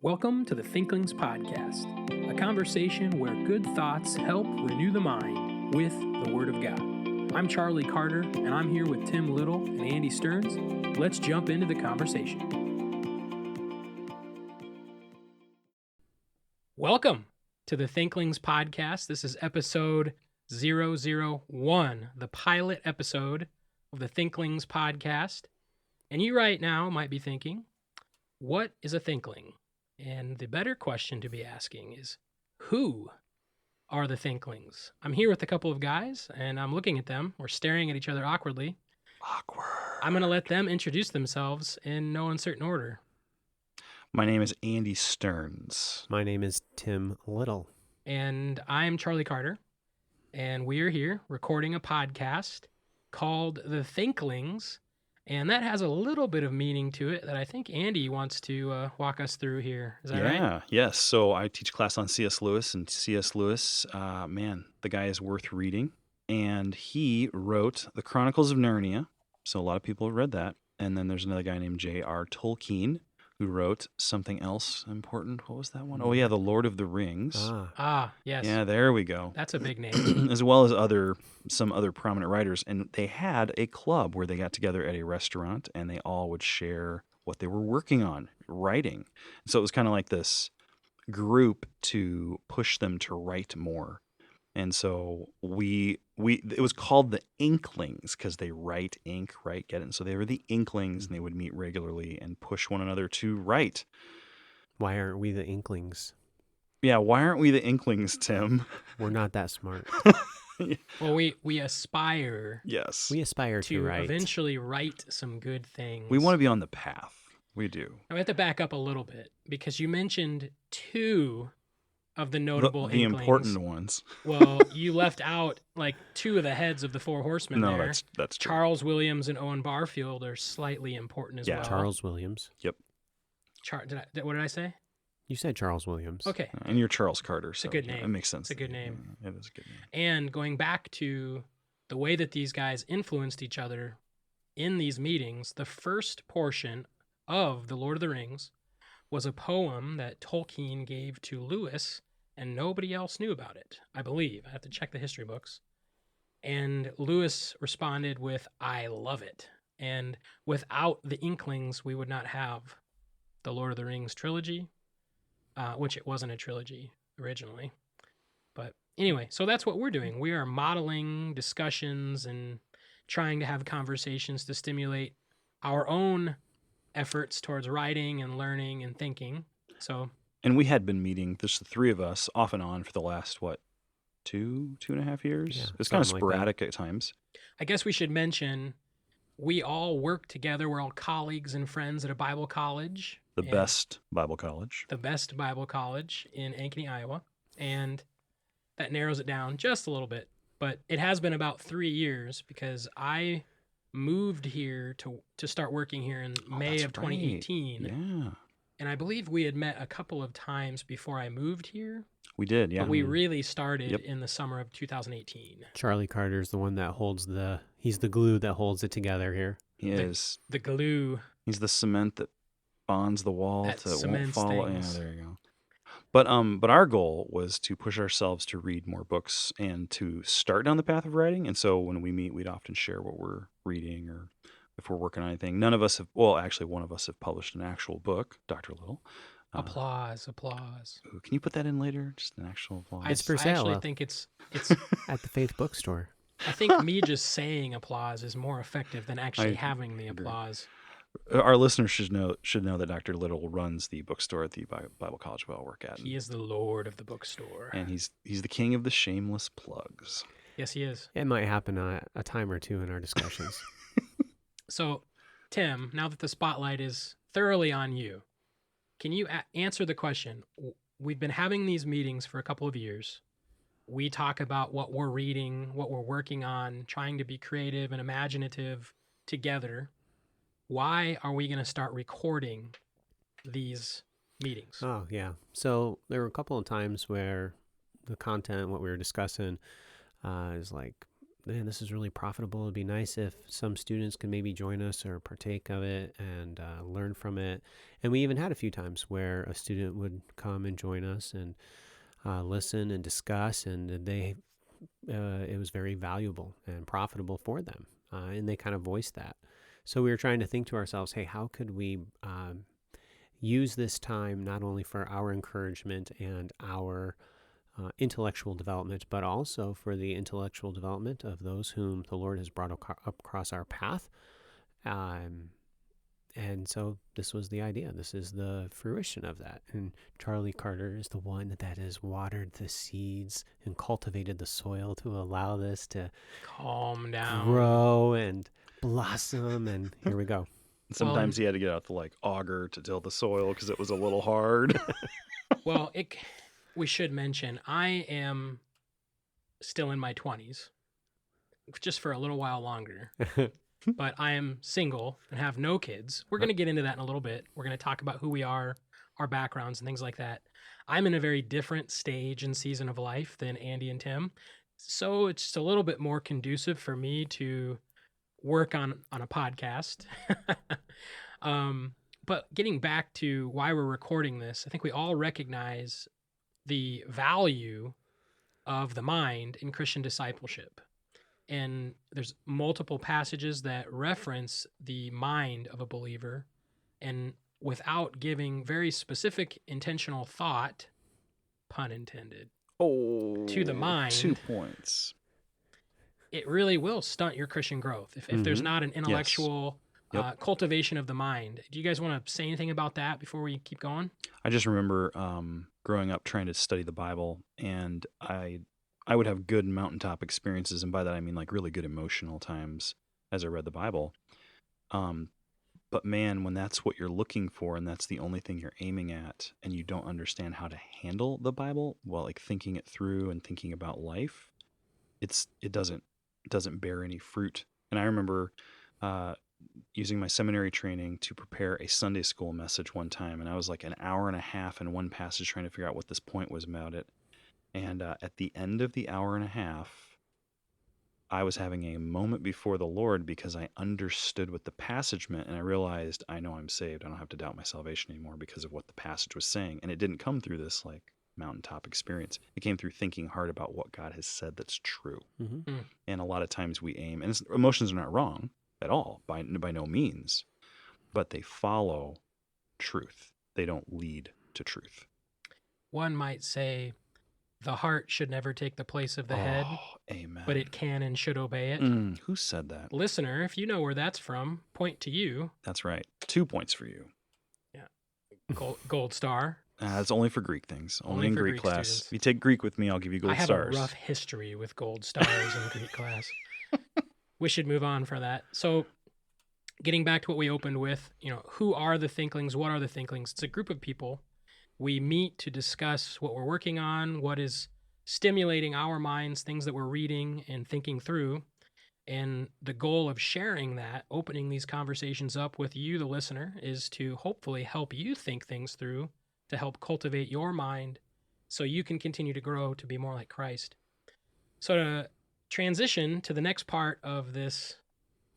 Welcome to the Thinklings Podcast, a conversation where good thoughts help renew the mind with the Word of God. I'm Charlie Carter, and I'm here with Tim Little and Andy Stearns. Let's jump into the conversation. Welcome to the Thinklings Podcast. This is episode 001, the pilot episode of the Thinklings Podcast. And you right now might be thinking, what is a Thinkling? And the better question to be asking is, who are the Thinklings? I'm here with a couple of guys, and I'm looking at them. We're staring at each other awkwardly. Awkward. I'm going to let them introduce themselves in no uncertain order. My name is Andy Stearns. My name is Tim Little. And I'm Charlie Carter, and we are here recording a podcast called The Thinklings, and that has a little bit of meaning to it that I think Andy wants to walk us through here. Is that right? Yeah, yes. So I teach class on C.S. Lewis, and C.S. Lewis, man, the guy is worth reading. And he wrote The Chronicles of Narnia, so a lot of people have read that. And then there's another guy named J.R.R. Tolkien, who wrote something else important. What was that one? Oh, yeah, The Lord of the Rings. Yes. Yeah, there we go. That's a big name. As well as some other prominent writers. And they had a club where they got together at a restaurant and they all would share what they were working on, writing. So it was kind of like this group to push them to write more. And so it was called the Inklings because they write ink, right? Get it? And so they were the Inklings, and they would meet regularly and push one another to write. Why aren't we the Inklings? Yeah, why aren't we the Inklings, Tim? We're not that smart. Well, we aspire Yes. We aspire to write. eventually write some good things. We want to be on the path. We do. Now, we have to back up a little bit because you mentioned two of the notable The Inklings. important ones. Well, you left out like two of the heads of the four horsemen No, there. that's true. Charles Williams and Owen Barfield are slightly important as Yeah. well. Charles Williams. Yep. What did I say? You said Charles Williams. Okay. And you're Charles Carter. So a good name. It makes sense. It's a good name. Yeah, it is a good name. And going back to the way that these guys influenced each other in these meetings, the first portion of The Lord of the Rings was a poem that Tolkien gave to Lewis, and nobody else knew about it, I believe. I have to check the history books. And Lewis responded with, "I love it." And without the Inklings, we would not have the Lord of the Rings trilogy, which it wasn't a trilogy originally. But anyway, so that's what we're doing. We are modeling discussions and trying to have conversations to stimulate our own efforts towards writing and learning and thinking. So, And we had been meeting, just the three of us, off and on for the last, 2.5 years? Yeah, It's kind of something like that. sporadic at times. I guess we should mention we all work together. We're all colleagues and friends at a Bible college. The and best Bible college. The best Bible college in Ankeny, Iowa. And that narrows it down just a little bit. But it has been about 3 years because I moved here to start working here in May that's of 2018. right. Yeah, And I believe we had met a couple of times before I moved here. we did. Yeah. But we really started Yep. in the summer of 2018. Charlie Carter's the one that he's the glue that holds it together here. He is. The glue. He's the cement that bonds the wall That so it won't cements fall. things. Yeah, there you go. But our goal was to push ourselves to read more books and to start down the path of writing. And so when we meet, we'd often share what we're reading or if we're working on anything. None of us have, well, actually one of us have published an actual book, Dr. Little. Applause. Ooh, can you put that in later? Just an actual applause. It's for I actually sale. think it's At the Faith Bookstore. I think me just saying applause is more effective than actually I having the agree. applause. Our listeners should know that Dr. Little runs the bookstore at the Bible college we all work at. He is the lord of the bookstore. And he's the king of the shameless plugs. Yes, he is. It might happen a time or two in our discussions. So, Tim, now that the spotlight is thoroughly on you, can you answer the question? We've been having these meetings for a couple of years. We talk about what we're reading, what we're working on, trying to be creative and imaginative together. Why are we going to start recording these meetings? Oh, yeah. So there were a couple of times where the content, what we were discussing, is like man, this is really profitable. It'd be nice if some students could maybe join us or partake of it and learn from it. And we even had a few times where a student would come and join us and listen and discuss, and it was very valuable and profitable for them. And they kind of voiced that. So we were trying to think to ourselves, hey, how could we use this time not only for our encouragement and our intellectual development, but also for the intellectual development of those whom the Lord has brought across our path. And so this was the idea. This is the fruition of that. And Charlie Carter is the one that has watered the seeds and cultivated the soil to allow this to calm down, grow and blossom. And here we go. Sometimes he had to get out the auger to till the soil because it was a little hard. Well, we should mention, I am still in my 20s, just for a little while longer. But I am single and have no kids. We're going to get into that in a little bit. We're going to talk about who we are, our backgrounds, and things like that. I'm in a very different stage and season of life than Andy and Tim. So it's just a little bit more conducive for me to work on a podcast. But getting back to why we're recording this, I think we all recognize the value of the mind in Christian discipleship. And there's multiple passages that reference the mind of a believer, and without giving very specific intentional thought, pun intended, to the mind, 2 points. It really will stunt your Christian growth if there's not an intellectual cultivation of the mind. Do you guys want to say anything about that before we keep going? I just remember growing up trying to study the Bible, and I would have good mountaintop experiences, and by that I mean really good emotional times as I read the Bible. But man, when that's what you're looking for and that's the only thing you're aiming at, and you don't understand how to handle the Bible, thinking it through and thinking about life, it doesn't bear any fruit. And I remember using my seminary training to prepare a Sunday school message one time, and I was an hour and a half in one passage trying to figure out what this point was about it. And at the end of the hour and a half, I was having a moment before the Lord because I understood what the passage meant, and I realized, I know I'm saved. I don't have to doubt my salvation anymore because of what the passage was saying. And it didn't come through this mountaintop experience. It came through thinking hard about what God has said that's true. Mm-hmm. And a lot of times we aim, and emotions are not wrong at all, by no means, but they follow truth. They don't lead to truth. One might say the heart should never take the place of the head. Amen. But it can and should obey it. Who said that? Listener, if you know where that's from, point to you. That's right. 2 points for you. Yeah. Gold star. That's only for Greek things. Only in Greek class. Students. If you take Greek with me, I'll give you gold stars. I have a rough history with gold stars in Greek class. We should move on from that. So getting back to what we opened with, who are the Thinklings? What are the Thinklings? It's a group of people. We meet to discuss what we're working on, what is stimulating our minds, things that we're reading and thinking through. And the goal of sharing that, opening these conversations up with you, the listener, is to hopefully help you think things through, to help cultivate your mind so you can continue to grow to be more like Christ. So to transition to the next part of this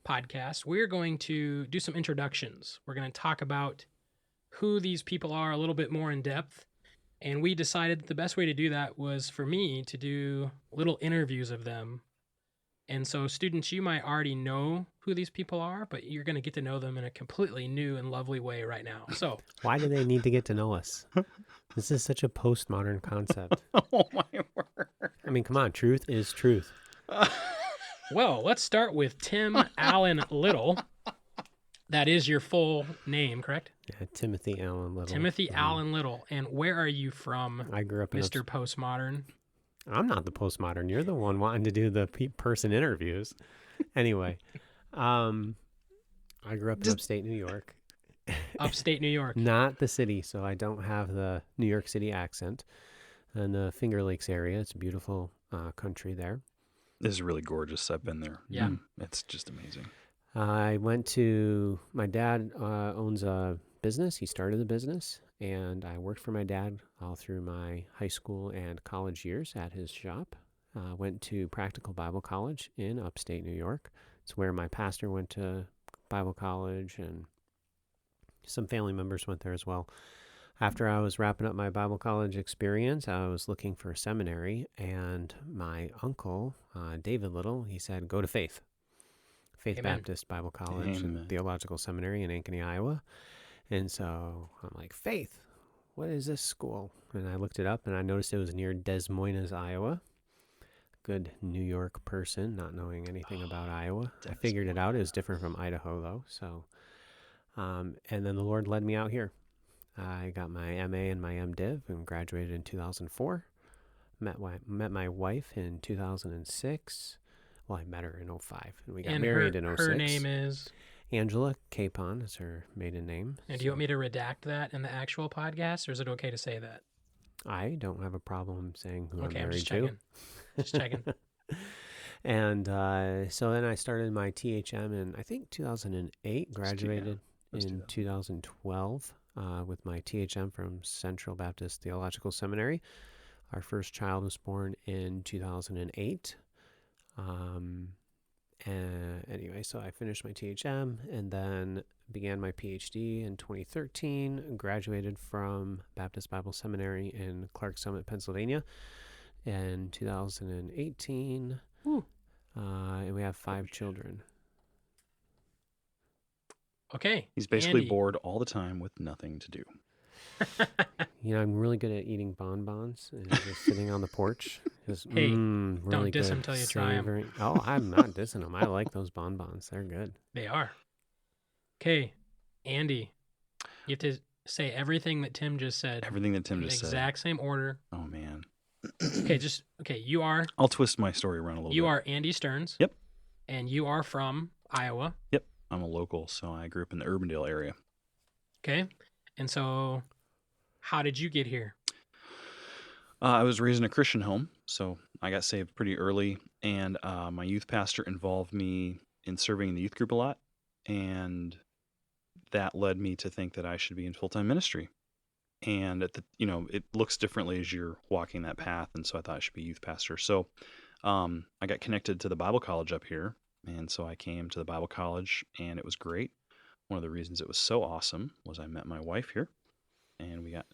podcast, we're going to do some introductions. We're going to talk about who these people are a little bit more in depth. And we decided that the best way to do that was for me to do little interviews of them. And so students, you might already know who these people are, but you're going to get to know them in a completely new and lovely way right now. So why do they need to get to know us? This is such a postmodern concept. Oh my word. I mean, come on, truth is truth. Well, let's start with Tim Allen Little. That is your full name, correct? Yeah, Timothy Allen Little. Timothy Allen Little. And where are you from, I grew up in Mr. Postmodern? I'm not the postmodern. You're the one wanting to do the person interviews. Anyway, I grew up in upstate New York. Upstate New York. Not the city, so I don't have the New York City accent. In the Finger Lakes area, it's a beautiful country there. This is really gorgeous. I've been there. Yeah. It's just amazing. I went to, my dad owns a business. He started the business, and I worked for my dad all through my high school and college years at his shop. went to Practical Bible College in upstate New York. It's where my pastor went to Bible college, and some family members went there as well. After I was wrapping up my Bible college experience, I was looking for a seminary, and my uncle, David Little, he said, go to Faith Amen. Baptist Bible College Amen. and Theological Seminary in Ankeny, Iowa. And so I'm like, Faith, what is this school? And I looked it up, and I noticed it was near Des Moines, Iowa. Good New York person, not knowing anything about Iowa. I figured it out. It was different from Idaho, though. So, and then the Lord led me out here. I got my MA and my MDiv and graduated in 2004. Met my wife in 2006. Well, I met her in 2005, and we got married in 2006. Her name is? Angela Capon is her maiden name. And do you want me to redact that in the actual podcast, or is it okay to say that? I don't have a problem saying who Okay, I'm married just to. checking. Just checking. And so then I started my THM in, I think, 2008, graduated in 2012 with my THM from Central Baptist Theological Seminary. Our first child was born in 2008. Anyway, so I finished my THM and then began my PhD in 2013, graduated from Baptist Bible Seminary in Clark Summit, Pennsylvania in 2018. And we have 5 children. Okay. He's basically Andy. bored all the time with nothing to do. You know, I'm really good at eating bonbons and just sitting on the porch. Just, Hey, really don't diss good, him till you try 'em. savory. Oh, I'm not dissing them. I like those bonbons. They're good. They are. Okay, Andy, you have to say everything that Tim just said. Everything that Tim in the just said. exact same order. Oh, man. Okay, you are I'll twist my story around a little bit. you are Andy Stearns. Yep. And you are from Iowa. Yep. I'm a local, so I grew up in the Urbandale area. Okay. And so how did you get here? I was raised in a Christian home, so I got saved pretty early, and my youth pastor involved me in serving in the youth group a lot, and that led me to think that I should be in full-time ministry. And it looks differently as you're walking that path, and so I thought I should be youth pastor. So I got connected to the Bible college up here, and so I came to the Bible college, and it was great. One of the reasons it was so awesome was I met my wife here, and we got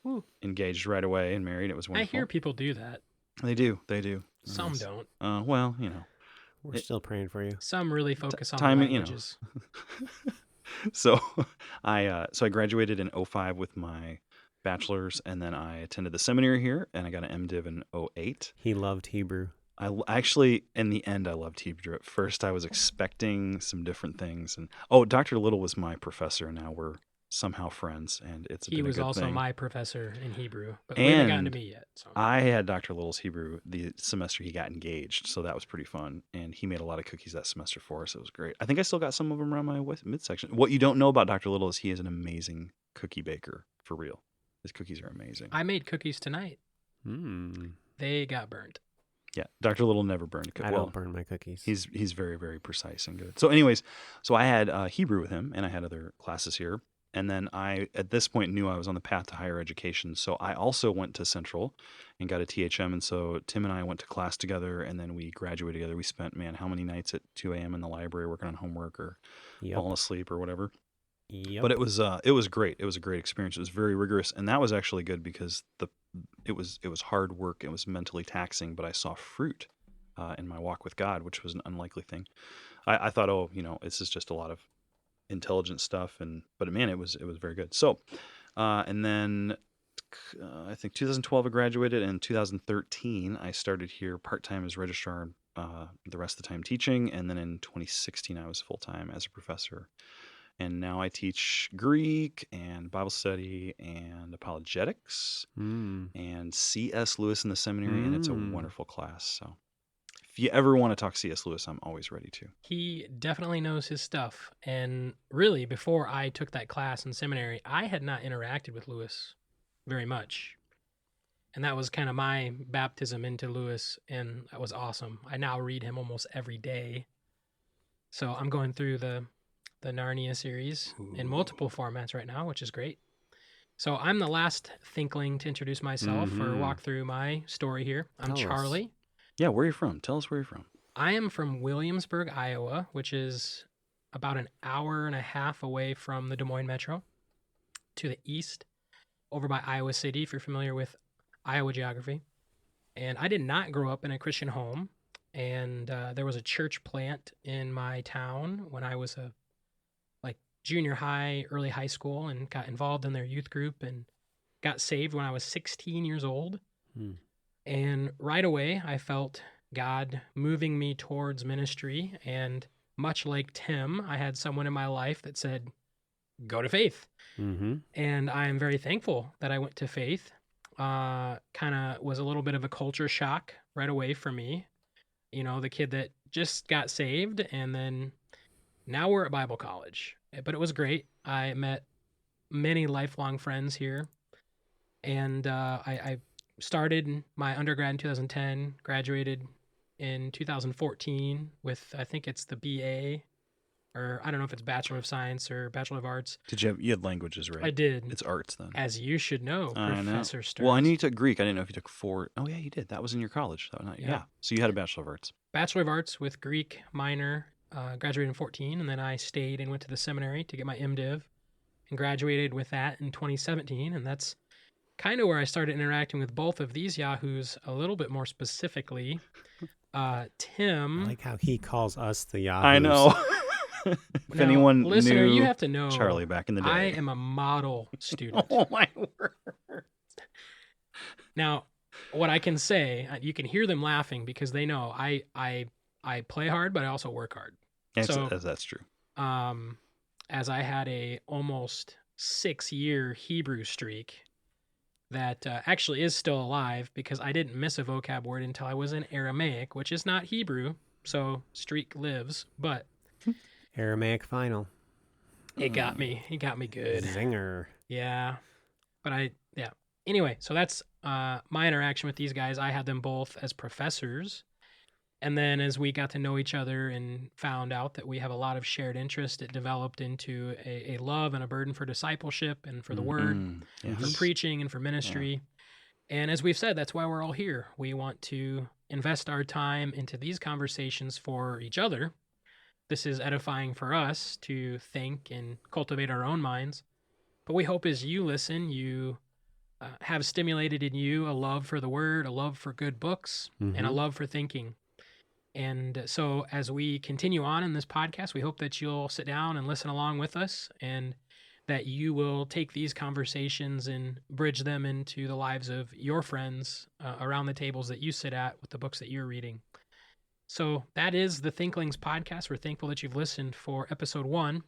engaged right away and married. It was wonderful. I hear people do that. They do. Some don't. Well, We're still praying for you. Some really focus on timing, languages. So I graduated in 2005 with my bachelor's, and then I attended the seminary here, and I got an MDiv in 2008. He loved Hebrew. Actually, in the end, I loved Hebrew. At first, I was expecting some different things, and Dr. Little was my professor, and now we're somehow friends, and He was also thing. my professor in Hebrew, but we haven't gotten to And me yet. So. I had Dr. Little's Hebrew the semester he got engaged, so that was pretty fun, and he made a lot of cookies that semester for us. It was great. I think I still got some of them around my midsection. What you don't know about Dr. Little is he is an amazing cookie baker, for real. His cookies are amazing. I made cookies tonight. They got burnt. Yeah, Dr. Little never burned a cookie. I don't burn my cookies. He's very, very precise and good. So anyways, I had Hebrew with him, and I had other classes here. And then I, at this point, knew I was on the path to higher education. So I also went to Central and got a THM. And so Tim and I went to class together, and then we graduated together. We spent, how many nights at 2 a.m. in the library working on homework or falling asleep or whatever. Yep. But it was great. It was a great experience. It was very rigorous, and that was actually good because it was hard work. It was mentally taxing, but I saw fruit in my walk with God, which was an unlikely thing. I thought, this is just a lot of intelligent stuff, but man, it was very good. So, and then I think 2012 I graduated, and in 2013 I started here part-time as registrar, the rest of the time teaching, and then in 2016 I was full-time as a professor. And now I teach Greek and Bible study and apologetics and C.S. Lewis in the seminary, and it's a wonderful class. So if you ever want to talk C.S. Lewis, I'm always ready to. He definitely knows his stuff. And really, before I took that class in seminary, I had not interacted with Lewis very much. And that was kind of my baptism into Lewis, and that was awesome. I now read him almost every day. So I'm going through the Narnia series in multiple formats right now, which is great. So I'm the last Thinkling to introduce myself or walk through my story here. I'm Charlie. Yeah, where are you from? Tell us where you're from. I am from Williamsburg, Iowa, which is about an hour and a half away from the Des Moines Metro, to the east, over by Iowa City, if you're familiar with Iowa geography. And I did not grow up in a Christian home. And there was a church plant in my town when I was like junior high, early high school, and got involved in their youth group and got saved when I was 16 years old. And right away, I felt God moving me towards ministry. And much like Tim, I had someone in my life that said, go to Faith. And I am very thankful that I went to Faith. Kind of was a little bit of a culture shock right away for me. You know, the kid that just got saved, and then now we're at Bible college. But it was great. I met many lifelong friends here. And I started my undergrad in 2010, graduated in 2014 with, I think it's the BA, or I don't know if it's Bachelor of Science or Bachelor of Arts. You had languages, right? I did. It's arts then. As you should know, Professor Stearns. Well, I knew you took Greek. I didn't know if you took 4. Oh, yeah, you did. That was in your college. Yeah. So you had a Bachelor of Arts. Bachelor of Arts with Greek minor, graduated in 14, and then I stayed and went to the seminary to get my MDiv and graduated with that in 2017. And that's kind of where I started interacting with both of these yahoos a little bit more specifically. Tim. I like how he calls us the yahoos. I know. If anyone listener, knew you have to know Charlie back in the day. I am a model student. Oh, my word. Now, what I can say, you can hear them laughing because they know I play hard, but I also work hard. That's true. As I had a almost 6-year Hebrew streak that actually is still alive because I didn't miss a vocab word until I was in Aramaic, which is not Hebrew, so streak lives, but Aramaic final. It got me. It got me good. Zinger. Yeah. But Anyway, so that's my interaction with these guys. I had them both as professors. And then as we got to know each other and found out that we have a lot of shared interest, it developed into a love and a burden for discipleship and for the word, for preaching and for ministry. Yeah. And as we've said, that's why we're all here. We want to invest our time into these conversations for each other. This is edifying for us to think and cultivate our own minds. But we hope as you listen, you have stimulated in you a love for the word, a love for good books, and a love for thinking. And so as we continue on in this podcast, we hope that you'll sit down and listen along with us and that you will take these conversations and bridge them into the lives of your friends around the tables that you sit at with the books that you're reading. So that is the Thinklings Podcast. We're thankful that you've listened for episode 1.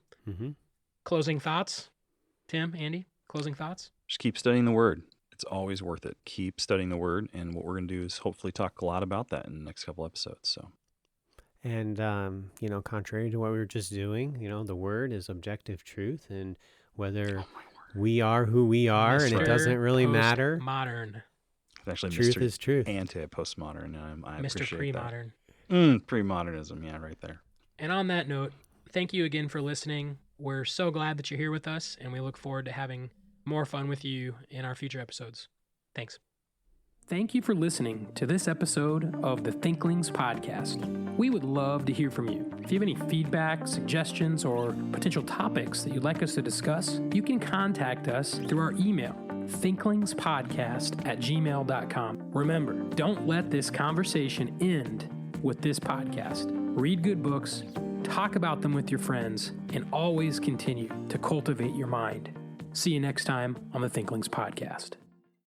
Closing thoughts? Tim, Andy, closing thoughts? Just keep studying the Word. It's always worth it. Keep studying the Word, and what we're going to do is hopefully talk a lot about that in the next couple episodes. And, contrary to what we were just doing, the Word is objective truth, and whether we are who we are, and it doesn't really matter. Modern. Actually, truth Mr. is truth. Anti-postmodern. I Mr. appreciate Pre-modern. That. Pre-modernism, yeah, right there. And on that note, thank you again for listening. We're so glad that you're here with us, and we look forward to having more fun with you in our future episodes. Thanks. Thank you for listening to this episode of the Thinklings Podcast. We would love to hear from you. If you have any feedback, suggestions, or potential topics that you'd like us to discuss, you can contact us through our email, thinklingspodcast@gmail.com. Remember, don't let this conversation end with this podcast. Read good books, talk about them with your friends, and always continue to cultivate your mind. See you next time on the Thinklings Podcast.